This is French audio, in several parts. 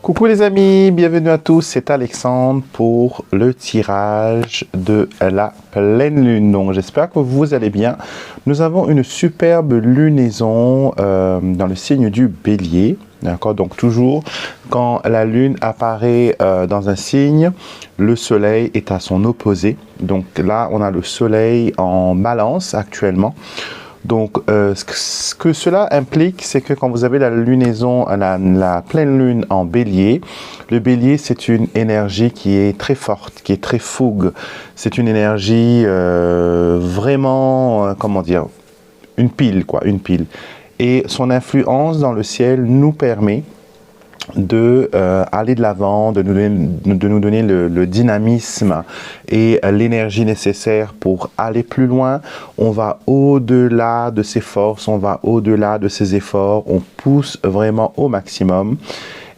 Coucou les amis, bienvenue à tous, c'est Alexandre pour le tirage de la pleine lune. Donc j'espère que vous allez bien. Nous avons une superbe lunaison dans le signe du Bélier. D'accord, donc toujours quand la lune apparaît dans un signe, le soleil est à son opposé. Donc là, on a le soleil en balance actuellement. Donc, ce que cela implique, c'est que quand vous avez la lunaison, la pleine lune en bélier, le bélier, c'est une énergie qui est très forte, qui est très fougue. C'est une énergie vraiment, comment dire, une pile, quoi, une pile. Et son influence dans le ciel nous permet de aller de l'avant, de nous donner le dynamisme et l'énergie nécessaire pour aller plus loin. On va au-delà de ses forces, on va au-delà de ses efforts, on pousse vraiment au maximum.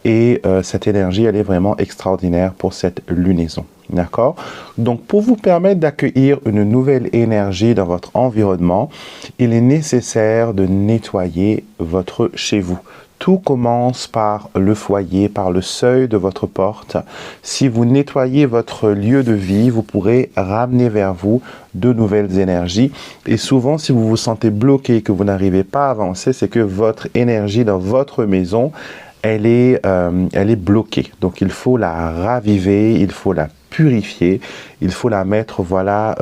Et cette énergie, elle est vraiment extraordinaire pour cette lunaison. D'accord? Donc, pour vous permettre d'accueillir une nouvelle énergie dans votre environnement, il est nécessaire de nettoyer votre chez vous. Tout commence par le foyer, par le seuil de votre porte. Si vous nettoyez votre lieu de vie, vous pourrez ramener vers vous de nouvelles énergies. Et souvent, si vous vous sentez bloqué, que vous n'arrivez pas à avancer, c'est que votre énergie dans votre maison, elle est bloquée. Donc, il faut la raviver, il faut la purifier, il faut la mettre, voilà,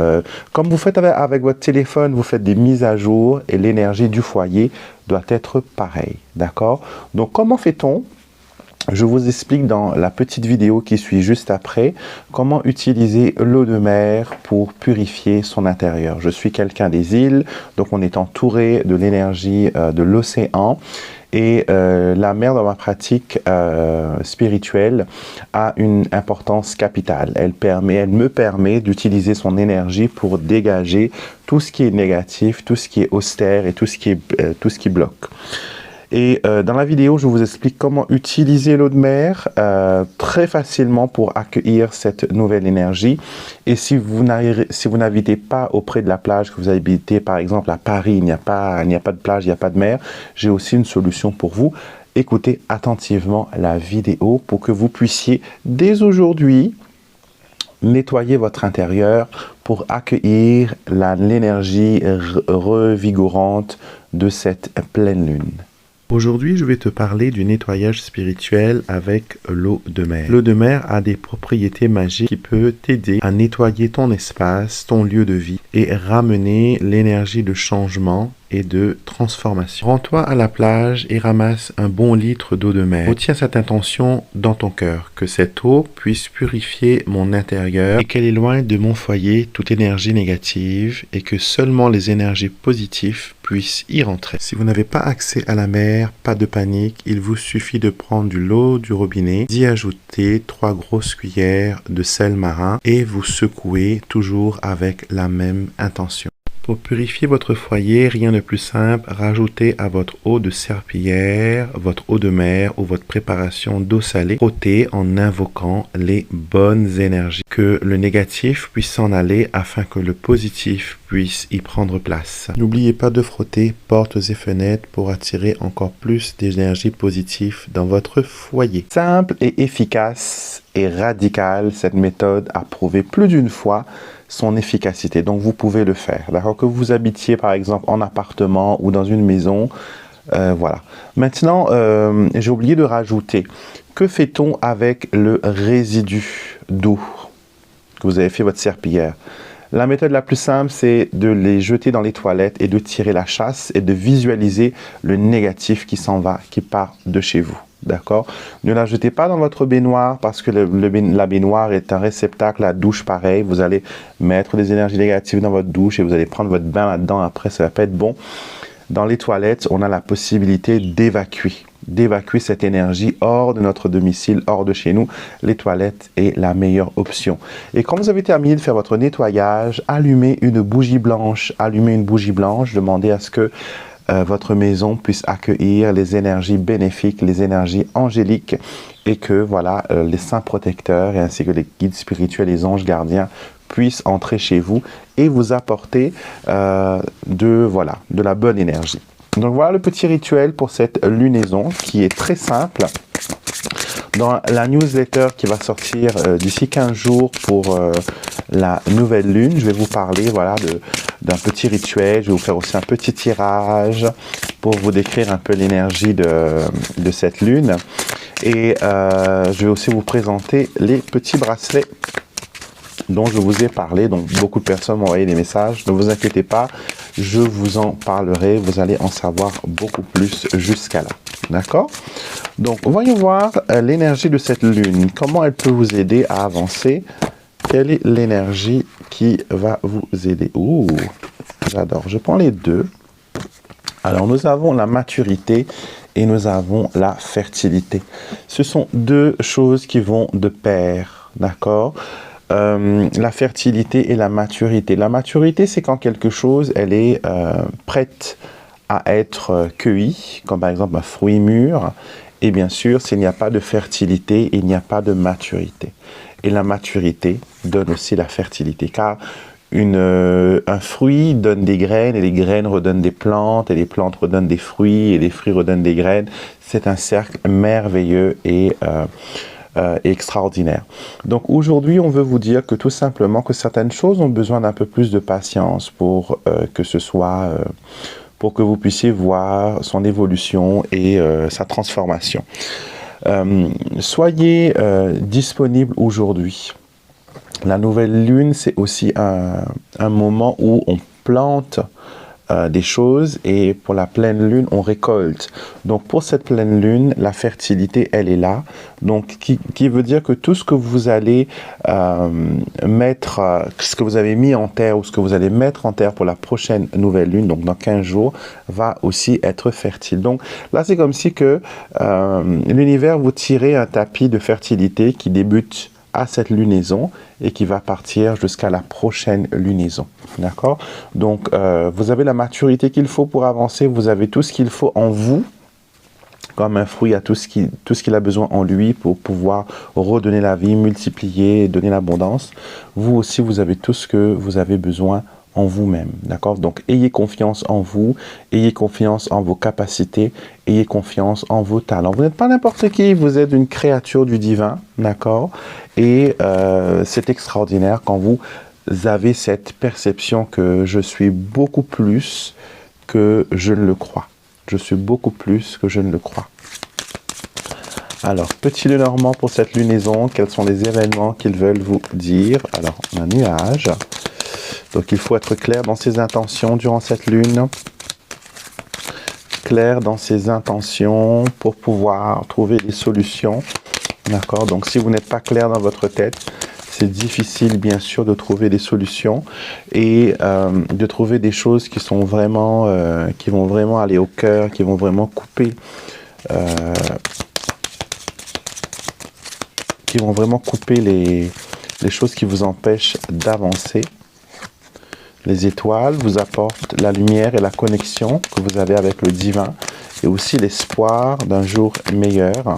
comme vous faites avec votre téléphone, vous faites des mises à jour et l'énergie du foyer doit être pareille, d'accord? Donc, comment fait-on? Je vous explique dans la petite vidéo qui suit juste après comment utiliser l'eau de mer pour purifier son intérieur. Je suis quelqu'un des îles, donc on est entouré de l'énergie de l'océan. Et la mer dans ma pratique spirituelle a une importance capitale. Elle me permet d'utiliser son énergie pour dégager tout ce qui est négatif, tout ce qui est austère et tout ce qui bloque. Et dans la vidéo, je vous explique comment utiliser l'eau de mer très facilement pour accueillir cette nouvelle énergie. Et si vous n'habitez pas auprès de la plage, que vous habitez par exemple à Paris, il n'y a pas de plage, il n'y a pas de mer, j'ai aussi une solution pour vous. Écoutez attentivement la vidéo pour que vous puissiez dès aujourd'hui nettoyer votre intérieur pour accueillir l'énergie revigorante de cette pleine lune. Aujourd'hui, je vais te parler du nettoyage spirituel avec l'eau de mer. L'eau de mer a des propriétés magiques qui peuvent t'aider à nettoyer ton espace, ton lieu de vie et ramener l'énergie de changement et de transformation. Rends-toi à la plage et ramasse un bon litre d'eau de mer. Retiens cette intention dans ton cœur, que cette eau puisse purifier mon intérieur et qu'elle éloigne de mon foyer toute énergie négative et que seulement les énergies positives puissent y rentrer. Si vous n'avez pas accès à la mer, pas de panique, il vous suffit de prendre de l'eau du robinet, d'y ajouter 3 grosses cuillères de sel marin et vous secouez toujours avec la même intention. Pour purifier votre foyer, rien de plus simple, rajoutez à votre eau de serpillière, votre eau de mer ou votre préparation d'eau salée, frottez en invoquant les bonnes énergies. Que le négatif puisse s'en aller afin que le positif puisse y prendre place. N'oubliez pas de frotter portes et fenêtres pour attirer encore plus d'énergie positive dans votre foyer. Simple et efficace et radicale, cette méthode a prouvé plus d'une fois son efficacité. Donc, vous pouvez le faire. D'accord? Que vous habitiez, par exemple, en appartement ou dans une maison. Voilà. Maintenant, j'ai oublié de rajouter. Que fait-on avec le résidu d'eau que vous avez fait votre serpillière? La méthode la plus simple, c'est de les jeter dans les toilettes et de tirer la chasse et de visualiser le négatif qui s'en va, qui part de chez vous. D'accord? Ne la jetez pas dans votre baignoire parce que la baignoire est un réceptacle, la douche pareil. Vous allez mettre des énergies négatives dans votre douche et vous allez prendre votre bain là-dedans. Après, ça va pas être bon. Dans les toilettes, on a la possibilité d'évacuer cette énergie hors de notre domicile, hors de chez nous. Les toilettes est la meilleure option. Et quand vous avez terminé de faire votre nettoyage, allumez une bougie blanche. Allumez une bougie blanche, demandez à ce que votre maison puisse accueillir les énergies bénéfiques, les énergies angéliques et que voilà, les saints protecteurs et ainsi que les guides spirituels, les anges gardiens puissent entrer chez vous et vous apporter de la bonne énergie. Donc voilà le petit rituel pour cette lunaison qui est très simple. Dans la newsletter qui va sortir d'ici 15 jours pour la nouvelle lune, je vais vous parler voilà, d'un petit rituel. Je vais vous faire aussi un petit tirage pour vous décrire un peu l'énergie de cette lune. Et je vais aussi vous présenter les petits bracelets dont je vous ai parlé. Donc beaucoup de personnes m'ont envoyé des messages. Ne vous inquiétez pas, je vous en parlerai. Vous allez en savoir beaucoup plus jusqu'à là. D'accord? Donc voyons voir l'énergie de cette lune. Comment elle peut vous aider à avancer? Quelle est l'énergie qui va vous aider? Ouh, j'adore. Je prends les deux. Alors nous avons la maturité et nous avons la fertilité. Ce sont deux choses qui vont de pair. D'accord? La fertilité et la maturité. La maturité, c'est quand quelque chose, elle est prête à être cueillie, comme par exemple un fruit mûr. Et bien sûr, s'il n'y a pas de fertilité, il n'y a pas de maturité. Et la maturité donne aussi la fertilité, car un fruit donne des graines, et les graines redonnent des plantes, et les plantes redonnent des fruits, et les fruits redonnent des graines. C'est un cercle merveilleux et extraordinaire. Donc aujourd'hui, on veut vous dire que tout simplement que certaines choses ont besoin d'un peu plus de patience pour que ce soit, pour que vous puissiez voir son évolution et sa transformation. Soyez disponible aujourd'hui. La nouvelle lune, c'est aussi un moment où on plante des choses, et pour la pleine lune, on récolte. Donc pour cette pleine lune, la fertilité, elle est là. Donc qui veut dire que tout ce que vous allez mettre, ce que vous avez mis en terre ou ce que vous allez mettre en terre pour la prochaine nouvelle lune, donc dans 15 jours, va aussi être fertile. Donc là, c'est comme si que l'univers vous tirait un tapis de fertilité qui débute à cette lunaison et qui va partir jusqu'à la prochaine lunaison. D'accord? Donc, vous avez la maturité qu'il faut pour avancer, vous avez tout ce qu'il faut en vous, comme un fruit a tout ce qu'il a besoin en lui pour pouvoir redonner la vie, multiplier, donner l'abondance. Vous aussi, vous avez tout ce que vous avez besoin en vous-même, d'accord? Donc, ayez confiance en vous, ayez confiance en vos capacités, ayez confiance en vos talents. Vous n'êtes pas n'importe qui, vous êtes une créature du divin, d'accord? Et c'est extraordinaire quand vous avez cette perception que je suis beaucoup plus que je ne le crois. Je suis beaucoup plus que je ne le crois. Alors, petit Lenormand pour cette lunaison, quels sont les événements qu'ils veulent vous dire? Alors, un nuage. Donc, il faut être clair dans ses intentions durant cette lune. Clair dans ses intentions pour pouvoir trouver des solutions. D'accord? Donc, si vous n'êtes pas clair dans votre tête, c'est difficile, bien sûr, de trouver des solutions et de trouver des choses qui sont vraiment, qui vont vraiment aller au cœur, qui vont vraiment couper, les choses qui vous empêchent d'avancer. Les étoiles vous apportent la lumière et la connexion que vous avez avec le divin et aussi l'espoir d'un jour meilleur.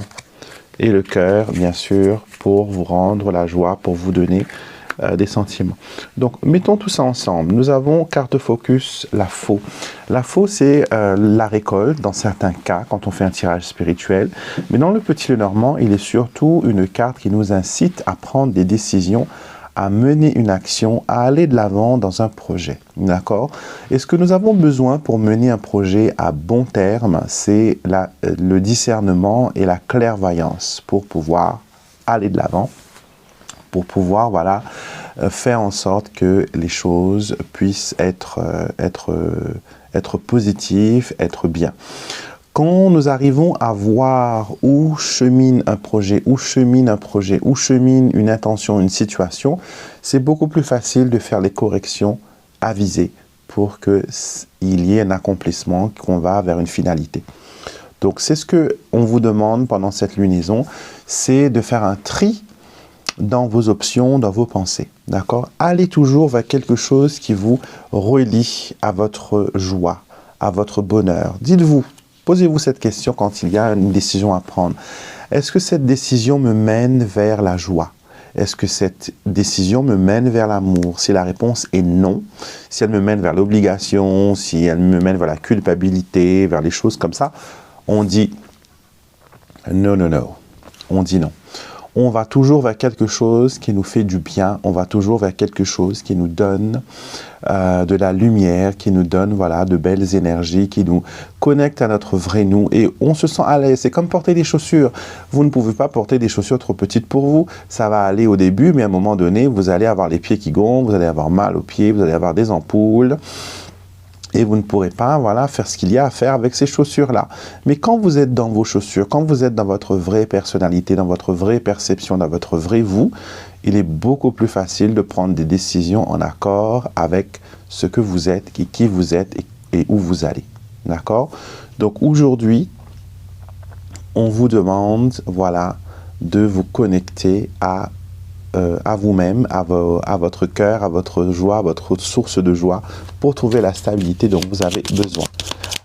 Et le cœur, bien sûr, pour vous rendre la joie, pour vous donner des sentiments. Donc, mettons tout ça ensemble. Nous avons carte focus, la faux. La faux, c'est la récolte, dans certains cas, quand on fait un tirage spirituel. Mais dans le petit Lenormand, il est surtout une carte qui nous incite à prendre des décisions, à mener une action, à aller de l'avant dans un projet. D'accord? Et ce que nous avons besoin pour mener un projet à bon terme, c'est le discernement et la clairvoyance pour pouvoir aller de l'avant, pour pouvoir voilà, faire en sorte que les choses puissent être positives, être bien. Quand nous arrivons à voir où chemine un projet, où chemine une intention, une situation, c'est beaucoup plus facile de faire les corrections avisées pour qu'il y ait un accomplissement, qu'on va vers une finalité. Donc c'est ce qu'on vous demande pendant cette lunaison, c'est de faire un tri dans vos options, dans vos pensées. D'accord? Allez toujours vers quelque chose qui vous relie à votre joie, à votre bonheur. Dites-vous, posez-vous cette question quand il y a une décision à prendre. Est-ce que cette décision me mène vers la joie? Est-ce que cette décision me mène vers l'amour? Si la réponse est non, si elle me mène vers l'obligation, si elle me mène vers la culpabilité, vers les choses comme ça, on dit non, non, non. On dit non. On va toujours vers quelque chose qui nous fait du bien, on va toujours vers quelque chose qui nous donne de la lumière, qui nous donne voilà, de belles énergies, qui nous connecte à notre vrai nous et on se sent à l'aise. C'est comme porter des chaussures. Vous ne pouvez pas porter des chaussures trop petites pour vous. Ça va aller au début, mais à un moment donné, vous allez avoir les pieds qui gonflent, vous allez avoir mal aux pieds, vous allez avoir des ampoules. Et vous ne pourrez pas voilà, faire ce qu'il y a à faire avec ces chaussures-là. Mais quand vous êtes dans vos chaussures, quand vous êtes dans votre vraie personnalité, dans votre vraie perception, dans votre vrai vous, il est beaucoup plus facile de prendre des décisions en accord avec ce que vous êtes, et qui vous êtes et où vous allez. D'accord? Donc aujourd'hui, on vous demande voilà, de vous connecter à vous-même, à votre cœur, à votre joie, à votre source de joie, pour trouver la stabilité dont vous avez besoin.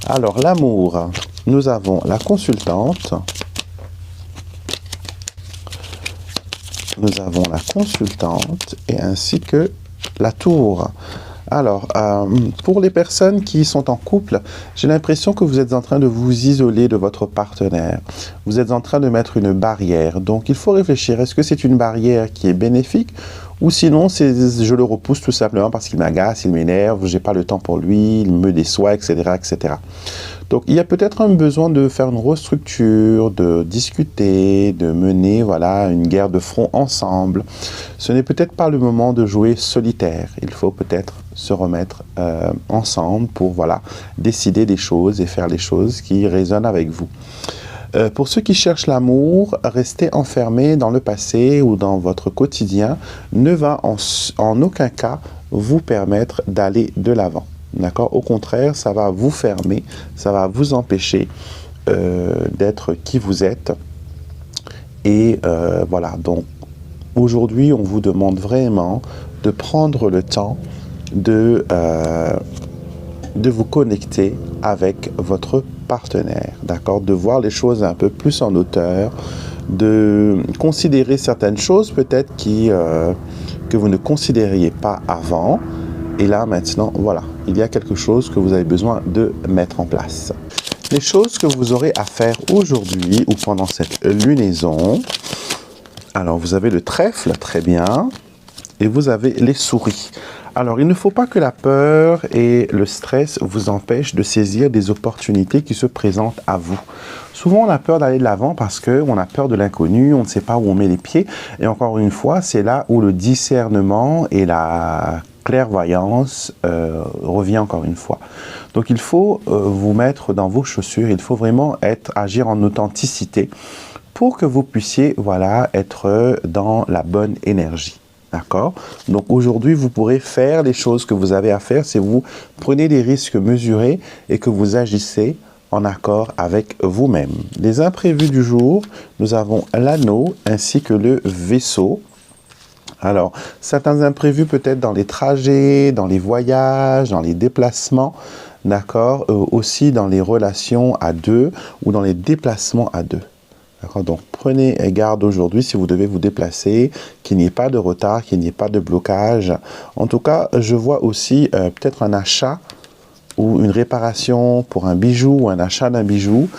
Alors, l'amour, nous avons la consultante. Nous avons la consultante et ainsi que la tour. Alors, pour les personnes qui sont en couple, j'ai l'impression que vous êtes en train de vous isoler de votre partenaire. Vous êtes en train de mettre une barrière. Donc, il faut réfléchir. Est-ce que c'est une barrière qui est bénéfique ou sinon, je le repousse tout simplement parce qu'il m'agace, il m'énerve, je n'ai pas le temps pour lui, il me déçoit, etc., etc. Donc, il y a peut-être un besoin de faire une restructure, de discuter, de mener voilà, une guerre de front ensemble. Ce n'est peut-être pas le moment de jouer solitaire. Il faut peut-être se remettre ensemble pour voilà, décider des choses et faire les choses qui résonnent avec vous. Pour ceux qui cherchent l'amour, rester enfermé dans le passé ou dans votre quotidien ne va en aucun cas vous permettre d'aller de l'avant. D'accord? Au contraire, ça va vous fermer, ça va vous empêcher d'être qui vous êtes. Et voilà, donc aujourd'hui, on vous demande vraiment de prendre le temps de vous connecter avec votre partenaire, d'accord? De voir les choses un peu plus en hauteur, de considérer certaines choses peut-être que vous ne considériez pas avant. Et là, maintenant, voilà, il y a quelque chose que vous avez besoin de mettre en place. Les choses que vous aurez à faire aujourd'hui ou pendant cette lunaison. Alors, vous avez le trèfle, très bien, et vous avez les souris. Alors, il ne faut pas que la peur et le stress vous empêchent de saisir des opportunités qui se présentent à vous. Souvent, on a peur d'aller de l'avant parce qu'on a peur de l'inconnu, on ne sait pas où on met les pieds. Et encore une fois, c'est là où le discernement et la clairvoyance revient encore une fois. Donc, il faut vous mettre dans vos chaussures, il faut vraiment agir en authenticité pour que vous puissiez voilà, être dans la bonne énergie. D'accord? Donc aujourd'hui, vous pourrez faire les choses que vous avez à faire si vous prenez des risques mesurés et que vous agissez en accord avec vous-même. Les imprévus du jour, nous avons l'anneau ainsi que le vaisseau. Alors, certains imprévus peut-être dans les trajets, dans les voyages, dans les déplacements, d'accord? Aussi dans les relations à deux ou dans les déplacements à deux. Donc, prenez garde aujourd'hui si vous devez vous déplacer, qu'il n'y ait pas de retard, qu'il n'y ait pas de blocage. En tout cas, je vois aussi peut-être un achat ou une réparation pour un bijou ou un achat d'un bijou,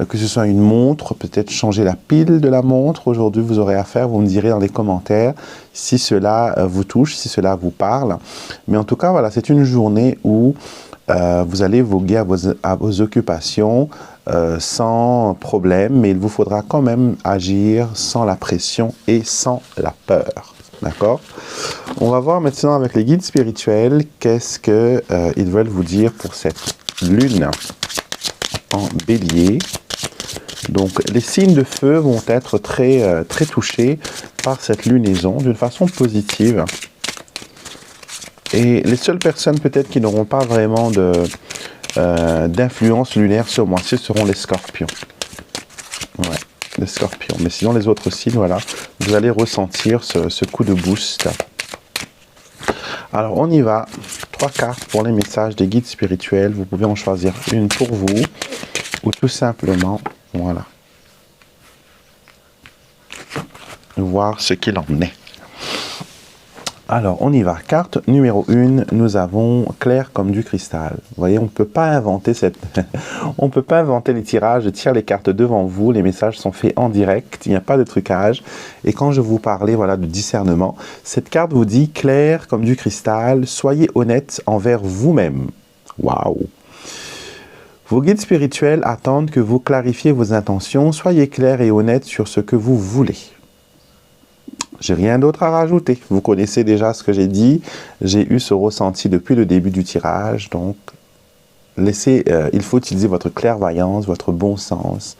que ce soit une montre, peut-être changer la pile de la montre. Aujourd'hui, vous aurez à faire, vous me direz dans les commentaires si cela vous touche, si cela vous parle. Mais en tout cas, voilà, c'est une journée où vous allez voguer à vos occupations sans problème, mais il vous faudra quand même agir sans la pression et sans la peur. D'accord? On va voir maintenant avec les guides spirituels qu'est-ce qu'ils veulent vous dire pour cette lune en bélier. Donc, les signes de feu vont être très touchés par cette lunaison d'une façon positive. Et les seules personnes peut-être qui n'auront pas vraiment d'influence lunaire sur moi, ce seront les scorpions. Ouais, les scorpions. Mais sinon, les autres signes, voilà, vous allez ressentir ce coup de boost. Alors, on y va. 3 cartes pour les messages des guides spirituels. Vous pouvez en choisir une pour vous ou tout simplement, voilà, voir ce qu'il en est. Alors, on y va. Carte numéro 1, nous avons clair comme du cristal. Vous voyez, on ne peut pas inventer on peut pas inventer les tirages. Je tire les cartes devant vous. Les messages sont faits en direct. Il n'y a pas de trucage. Et quand je vous parlais, voilà, de discernement, cette carte vous dit clair comme du cristal. Soyez honnête envers vous-même. Waouh! Vos guides spirituels attendent que vous clarifiez vos intentions. Soyez clair et honnête sur ce que vous voulez. J'ai rien d'autre à rajouter. Vous connaissez déjà ce que j'ai dit. J'ai eu ce ressenti depuis le début du tirage. Donc, il faut utiliser votre clairvoyance, votre bon sens,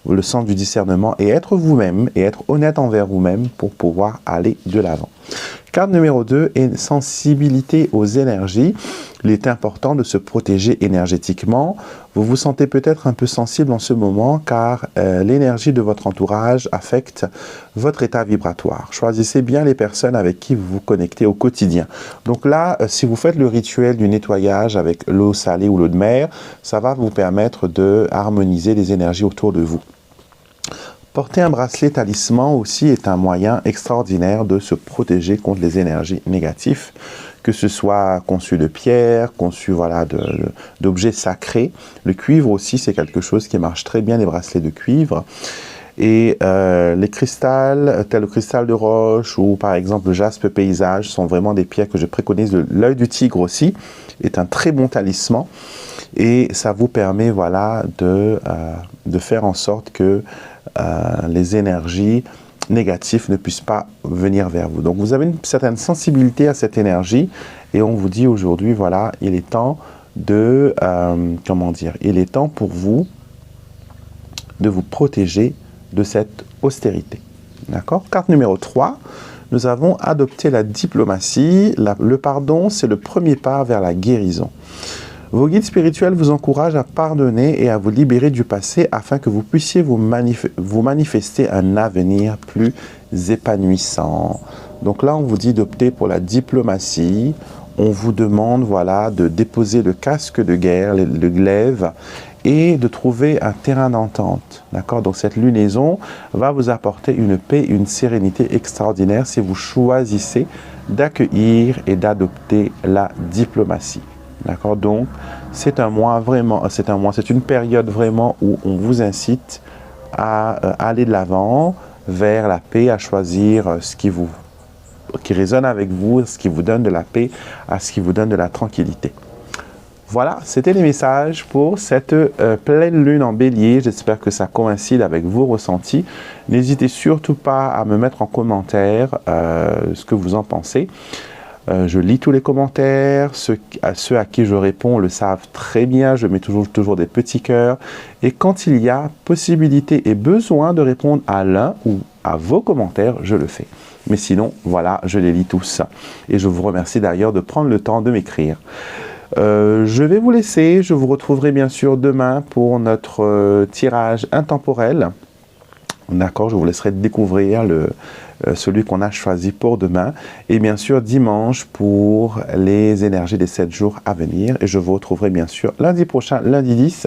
le sens du discernement et être vous-même et être honnête envers vous-même pour pouvoir aller de l'avant. Carte numéro 2 est sensibilité aux énergies. Il est important de se protéger énergétiquement. Vous vous sentez peut-être un peu sensible en ce moment car l'énergie de votre entourage affecte votre état vibratoire. Choisissez bien les personnes avec qui vous vous connectez au quotidien. Donc là, si vous faites le rituel du nettoyage avec l'eau salée ou l'eau de mer, ça va vous permettre de harmoniser les énergies autour de vous. Porter un bracelet talisman aussi est un moyen extraordinaire de se protéger contre les énergies négatives, que ce soit conçu de pierre, conçu voilà, d'objets sacrés. Le cuivre aussi, c'est quelque chose qui marche très bien, les bracelets de cuivre. Et les cristals, tels le cristal de roche ou par exemple le jaspe paysage, sont vraiment des pierres que je préconise. L'œil du tigre aussi est un très bon talisman. Et ça vous permet voilà, de faire en sorte que les énergies négatives ne puissent pas venir vers vous. Donc vous avez une certaine sensibilité à cette énergie et on vous dit aujourd'hui, voilà, il est temps de, il est temps pour vous de vous protéger de cette austérité. D'accord? Carte numéro 3, nous avons adopté la diplomatie. Le pardon, c'est le premier pas vers la guérison. Vos guides spirituels vous encouragent à pardonner et à vous libérer du passé afin que vous puissiez vous manifester un avenir plus épanouissant. Donc là, on vous dit d'opter pour la diplomatie. On vous demande voilà, de déposer le casque de guerre, le glaive, et de trouver un terrain d'entente. D'accord? Donc cette lunaison va vous apporter une paix, une sérénité extraordinaire si vous choisissez d'accueillir et d'adopter la diplomatie. D'accord? Donc, c'est une période vraiment où on vous incite à aller de l'avant vers la paix, à choisir ce qui résonne avec vous, ce qui vous donne de la paix, à ce qui vous donne de la tranquillité. Voilà, c'était les messages pour cette pleine lune en bélier. J'espère que ça coïncide avec vos ressentis. N'hésitez surtout pas à me mettre en commentaire ce que vous en pensez. Je lis tous les commentaires, ceux à qui je réponds le savent très bien, je mets toujours des petits cœurs. Et quand il y a possibilité et besoin de répondre à l'un ou à vos commentaires, je le fais. Mais sinon, voilà, je les lis tous. Et je vous remercie d'ailleurs de prendre le temps de m'écrire. Je vais vous laisser, je vous retrouverai bien sûr demain pour notre tirage intemporel. D'accord, je vous laisserai découvrir celui qu'on a choisi pour demain. Et bien sûr, dimanche pour les énergies des 7 jours à venir. Et je vous retrouverai bien sûr lundi prochain, lundi 10,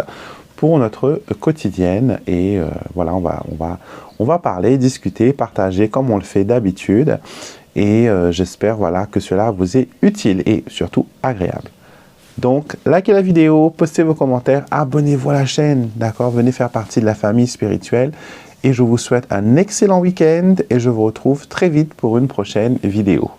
pour notre quotidienne. Et voilà, on va parler, discuter, partager comme on le fait d'habitude. Et j'espère voilà, que cela vous est utile et surtout agréable. Donc, likez la vidéo, postez vos commentaires, abonnez-vous à la chaîne, d'accord? Venez faire partie de la famille spirituelle. Et je vous souhaite un excellent week-end et je vous retrouve très vite pour une prochaine vidéo.